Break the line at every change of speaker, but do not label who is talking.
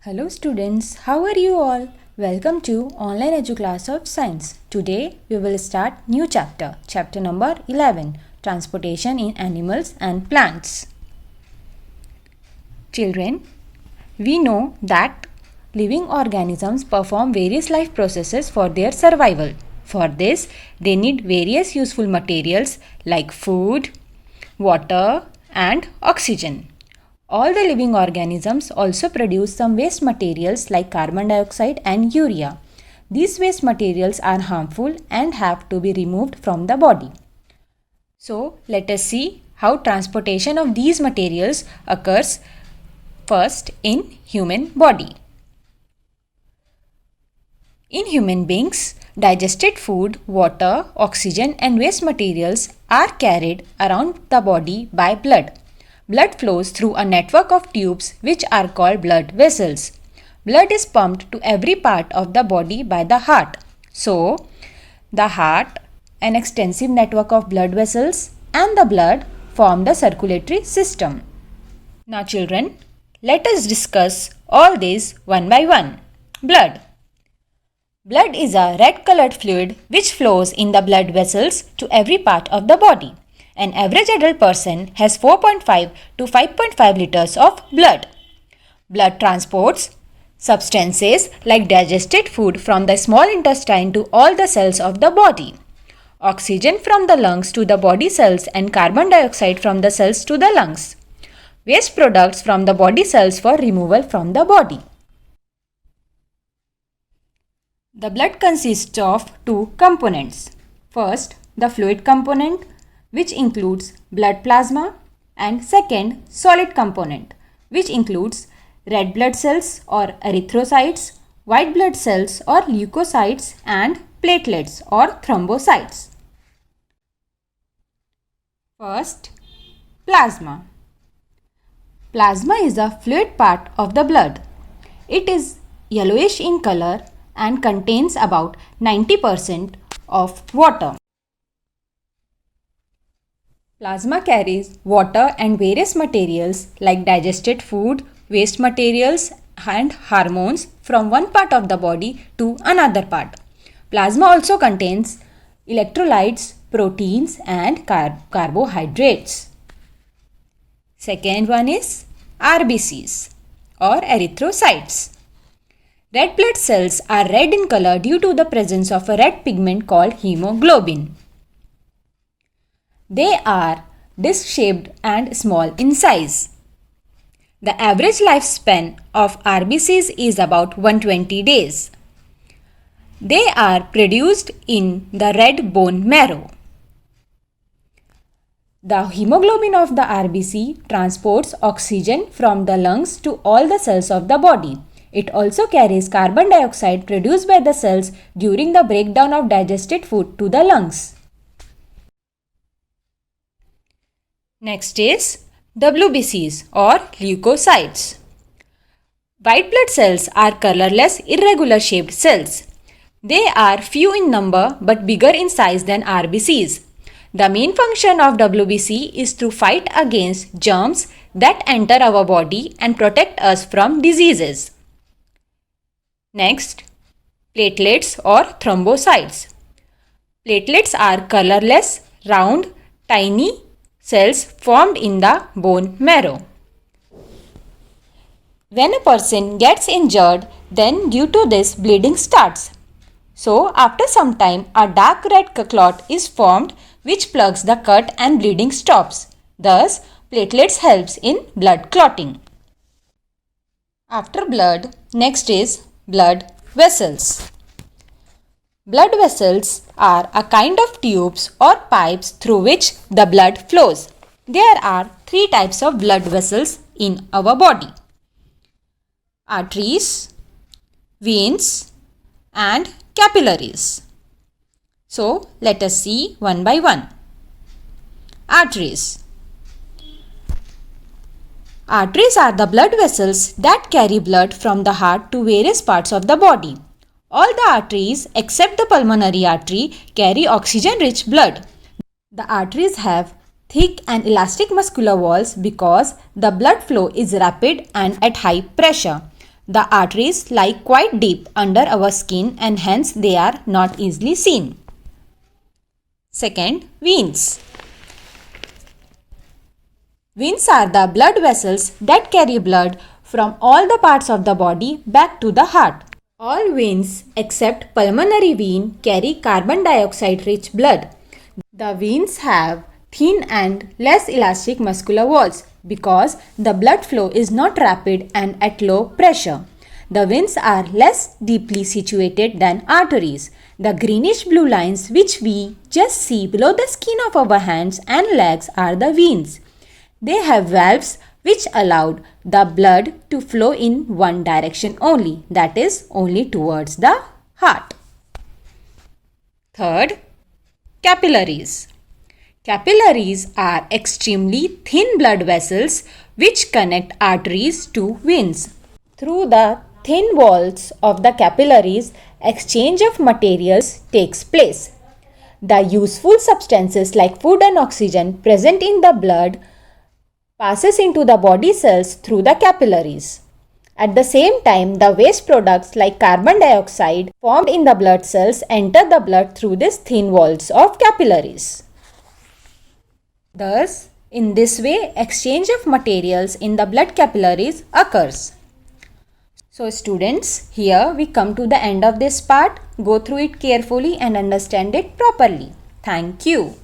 Hello students, how are you all? Welcome to Online Edu-Class of Science. Today we will start new chapter number 11, Transportation in Animals and Plants. Children, we know that living organisms perform various life processes for their survival. For this, they need various useful materials like food, water, and oxygen. All the living organisms also produce some waste materials like carbon dioxide and urea. These waste materials are harmful and have to be removed from the body. So, let us see how transportation of these materials occurs first in human body. In human beings, digested food, water, oxygen and waste materials are carried around the body by blood. Blood flows through a network of tubes which are called blood vessels. Blood is pumped to every part of the body by the heart. So, the heart, an extensive network of blood vessels, and the blood form the circulatory system. Now children, let us discuss all these one by one. Blood. Blood is a red colored fluid which flows in the blood vessels to every part of the body. An average adult person has 4.5 to 5.5 liters of blood. Blood transports substances like digested food from the small intestine to all the cells of the body, oxygen from the lungs to the body cells and carbon dioxide from the cells to the lungs, waste products from the body cells for removal from the body. The blood consists of two components. First, the fluid component, which includes blood plasma, and second, solid component, which includes red blood cells or erythrocytes, white blood cells or leukocytes, and platelets or thrombocytes. First, plasma. Plasma is a fluid part of the blood. It is yellowish in color and contains about 90% of water. Plasma carries water and various materials like digested food, waste materials and hormones from one part of the body to another part. Plasma also contains electrolytes, proteins and carbohydrates. Second one is RBCs or erythrocytes. Red blood cells are red in color due to the presence of a red pigment called hemoglobin. They are disc-shaped and small in size. The average lifespan of RBCs is about 120 days. They are produced in the red bone marrow. The hemoglobin of the RBC transports oxygen from the lungs to all the cells of the body. It also carries carbon dioxide produced by the cells during the breakdown of digested food to the lungs. Next is WBCs or leukocytes. White blood cells are colorless, irregular shaped cells. They are few in number but bigger in size than RBCs. The main function of WBC is to fight against germs that enter our body and protect us from diseases. Next, platelets or thrombocytes. Platelets are colorless, round, tiny cells formed in the bone marrow. When a person gets injured, then due to this bleeding starts. So after some time a dark red clot is formed which plugs the cut and bleeding stops. Thus platelets helps in blood clotting. After blood, next is blood vessels. Blood vessels are a kind of tubes or pipes through which the blood flows. There are three types of blood vessels in our body: arteries, veins, and capillaries. So, let us see one by one. Arteries. Arteries are the blood vessels that carry blood from the heart to various parts of the body. All the arteries except the pulmonary artery carry oxygen-rich blood. The arteries have thick and elastic muscular walls because the blood flow is rapid and at high pressure. The arteries lie quite deep under our skin and hence they are not easily seen. Second, veins. Veins are the blood vessels that carry blood from all the parts of the body back to the heart. All veins except pulmonary vein carry carbon dioxide rich blood. The veins have thin and less elastic muscular walls because the blood flow is not rapid and at low pressure. The veins are less deeply situated than arteries. The greenish blue lines which we just see below the skin of our hands and legs are the veins. They have valves which allowed the blood to flow in one direction only, that is, only towards the heart. Third, capillaries. Capillaries are extremely thin blood vessels which connect arteries to veins. Through the thin walls of the capillaries, exchange of materials takes place. The useful substances like food and oxygen present in the blood passes into the body cells through the capillaries. At the same time, the waste products like carbon dioxide formed in the blood cells enter the blood through these thin walls of capillaries. Thus, in this way, exchange of materials in the blood capillaries occurs. So students, here we come to the end of this part. Go through it carefully and understand it properly. Thank you.